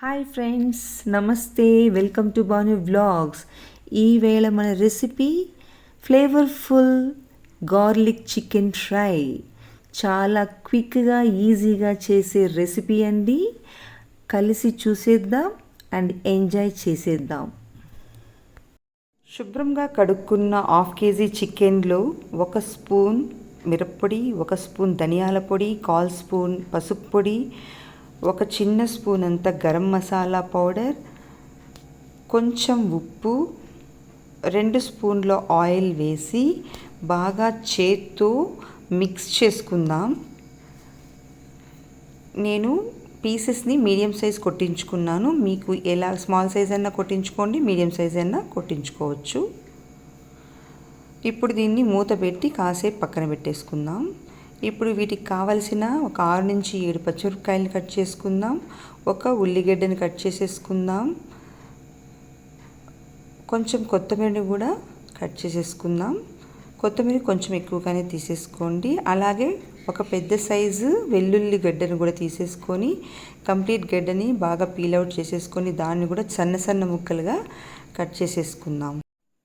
Hi friends, నమస్తే. Welcome to Banu vlogs. ఈవేళ మన recipe flavourful garlic chicken fry. చాలా క్విక్గా ఈజీగా చేసే రెసిపీ అండి. కలిసి చూసేద్దాం అండ్ ఎంజాయ్ చేసేద్దాం. శుభ్రంగా కడుక్కున్న 1/2 kg చికెన్లో 1 స్పూన్ మిరప్పొడి, 1 స్పూన్ ధనియాల పొడి, 1/4 స్పూన్ పసుపు పొడి, 1 చిన్న స్పూన్ అంత గరం మసాలా పౌడర్, కొంచెం ఉప్పు, 2 స్పూన్ల ఆయిల్ వేసి బాగా చేత్తో మిక్స్ చేసుకుందాం. నేను పీసెస్ని మీడియం సైజ్ కొట్టించుకున్నాను. మీకు ఎలా స్మాల్ సైజ్ అయినా కొట్టించుకోండి, మీడియం సైజ్ అయినా కొట్టించుకోవచ్చు. ఇప్పుడు దీన్ని మూత పెట్టి కాసేపు పక్కన పెట్టేసుకుందాం. ఇప్పుడు వీటికి కావలసిన ఒక 6 నుంచి 7 పచ్చిమిరపకాయలు కట్ చేసుకుందాం. 1 ఉల్లిగడ్డని కట్ చేసేసుకుందాం. కొంచెం కొత్తిమీరని కూడా కట్ చేసేసుకుందాం. కొత్తిమీర కొంచెం ఎక్కువగానే తీసేసుకోండి. అలాగే ఒక పెద్ద సైజు వెల్లుల్లి గడ్డను కూడా తీసేసుకొని కంప్లీట్ గడ్డని బాగా పీల్అవుట్ చేసేసుకొని దాన్ని కూడా సన్న సన్న ముక్కలుగా కట్ చేసేసుకుందాం.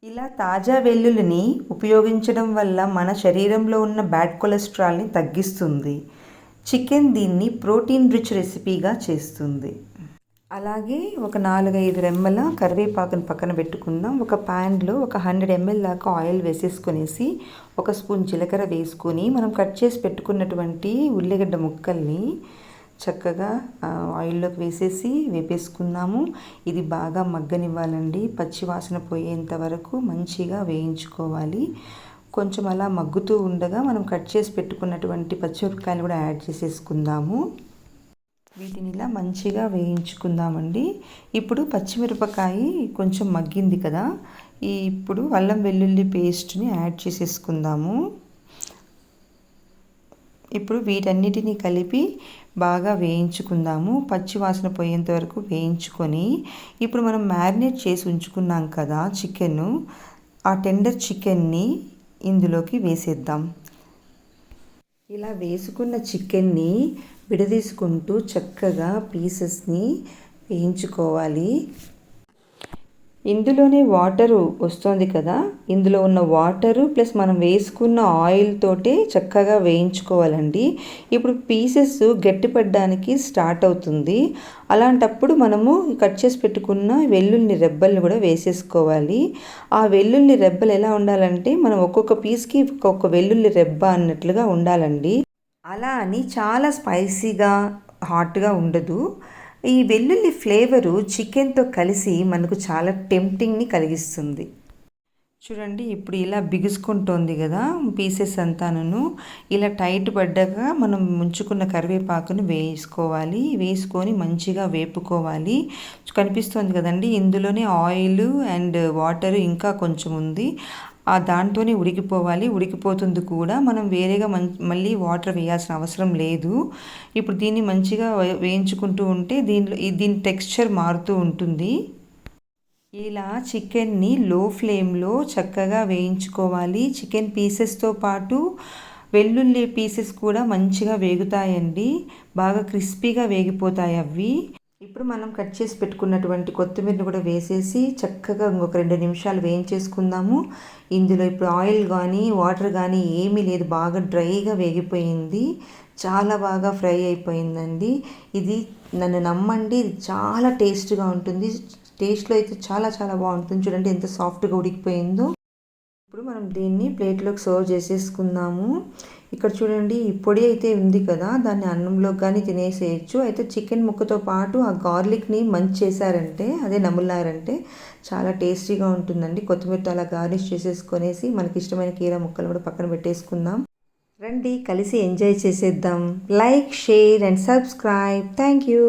ఇలా తాజా వెల్లుల్లిని ఉపయోగించడం వల్ల మన శరీరంలో ఉన్న బ్యాడ్ కొలెస్ట్రాల్ని తగ్గిస్తుంది. చికెన్ దీన్ని ప్రోటీన్ రిచ్ రెసిపీగా చేస్తుంది. అలాగే ఒక 4-5 రెమ్మల కరివేపాకును పక్కన పెట్టుకుందాం. ఒక ప్యాన్లో ఒక 100 ml దాకా ఆయిల్ వేసేసుకునేసి 1 స్పూన్ జీలకర్ర వేసుకొని మనం కట్ చేసి పెట్టుకున్నటువంటి ఉల్లిగడ్డ ముక్కల్ని చక్కగా ఆయిల్లోకి వేసేసి వేపేసుకుందాము. ఇది బాగా మగ్గనివ్వాలండి. పచ్చి వాసన పోయేంత వరకు మంచిగా వేయించుకోవాలి. కొంచెం అలా మగ్గుతూ ఉండగా మనం కట్ చేసి పెట్టుకున్నటువంటి పచ్చిమిరపకాయలు కూడా యాడ్ చేసేసుకుందాము. వీటిని ఇలా మంచిగా వేయించుకుందామండి. ఇప్పుడు పచ్చిమిరపకాయ కొంచెం మగ్గింది కదా, ఇప్పుడు అల్లం వెల్లుల్లి పేస్ట్ని యాడ్ చేసేసుకుందాము. ఇప్పుడు వీటన్నిటిని కలిపి బాగా వేయించుకుందాము. పచ్చి వాసన పోయేంత వరకు వేయించుకొని ఇప్పుడు మనం మ్యారినేట్ చేసి ఉంచుకున్నాం కదా చికెన్, ఆ టెండర్ చికెన్ని ఇందులోకి వేసేద్దాం. ఇలా వేసుకున్న చికెన్ని విడదీసుకుంటూ చక్కగా పీసెస్ని వేయించుకోవాలి. ఇందులోనే వాటరు వస్తుంది కదా, ఇందులో ఉన్న వాటరు ప్లస్ మనం వేసుకున్న ఆయిల్ తోటే చక్కగా వేయించుకోవాలండి. ఇప్పుడు పీసెస్ గట్టిపడడానికి స్టార్ట్ అవుతుంది. అలాంటప్పుడు మనము కట్ చేసి పెట్టుకున్న వెల్లుల్లి రెబ్బల్ని కూడా వేసేసుకోవాలి. ఆ వెల్లుల్లి రెబ్బలు ఎలా ఉండాలంటే మనం ఒక్కొక్క పీస్కి ఒక్కొక్క వెల్లుల్లి రెబ్బ అన్నట్లుగా ఉండాలండి. అలా అని చాలా స్పైసీగా హాట్గా ఉండదు. ఈ వెల్లుల్లి ఫ్లేవరు చికెన్తో కలిసి మనకు చాలా టెంప్టింగ్ని కలిగిస్తుంది. చూడండి, ఇప్పుడు ఇలా బిగుసుకుంటోంది కదా పీసెస్ అంతాను. ఇలా టైట్ పడ్డాక మనం ముంచుకున్న కరివేపాకును వేసుకోవాలి. వేసుకొని మంచిగా వేపుకోవాలి. కనిపిస్తుంది కదండి, ఇందులోనే ఆయిల్ అండ్ వాటర్ ఇంకా కొంచెం ఉంది. ఆ దాంతోనే ఉడికిపోవాలి. ఉడికిపోతుంది కూడా, మనం వేరేగా మళ్ళీ వాటర్ వేయాల్సిన అవసరం లేదు. ఇప్పుడు దీన్ని మంచిగా వేయించుకుంటూ ఉంటే దీని టెక్స్చర్ మారుతూ ఉంటుంది. ఇలా చికెన్ని లో ఫ్లేమ్లో చక్కగా వేయించుకోవాలి. చికెన్ పీసెస్తో పాటు వెల్లుల్లి పీసెస్ కూడా మంచిగా వేగుతాయండి. బాగా క్రిస్పీగా వేగిపోతాయి అవి. ఇప్పుడు మనం కట్ చేసి పెట్టుకున్నటువంటి కొత్తిమీరని కూడా వేసేసి చక్కగా ఇంకొక 2 నిమిషాలు వేయించేసుకుందాము. ఇందులో ఇప్పుడు ఆయిల్ కానీ వాటర్ కానీ ఏమీ లేదు, బాగా డ్రైగా వేగిపోయింది. చాలా బాగా ఫ్రై అయిపోయిందండి. ఇది నన్ను నమ్మండి, ఇది చాలా టేస్ట్గా ఉంటుంది. టేస్ట్లో అయితే చాలా చాలా బాగుంటుంది. చూడండి ఎంత సాఫ్ట్గా ఉడికిపోయిందో. ఇప్పుడు మనం దీన్ని ప్లేట్లోకి సర్వ్ చేసేసుకుందాము. ఇక్కడ చూడండి, ఈ పొడి అయితే ఉంది కదా, దాన్ని అన్నంలోకి కానీ తినేసేయచ్చు. అయితే చికెన్ ముక్కతో పాటు ఆ గార్లిక్ని మంచి చేశారంటే, అదే నములారంటే చాలా టేస్టీగా ఉంటుందండి. కొత్తిమీరతో అలా గార్నిష్ చేసేసుకొనేసి మనకి ఇష్టమైన కీరా ముక్కలు కూడా పక్కన పెట్టేసుకుందాం. రండి కలిసి ఎంజాయ్ చేసేద్దాం. Like, share and subscribe. Thank you.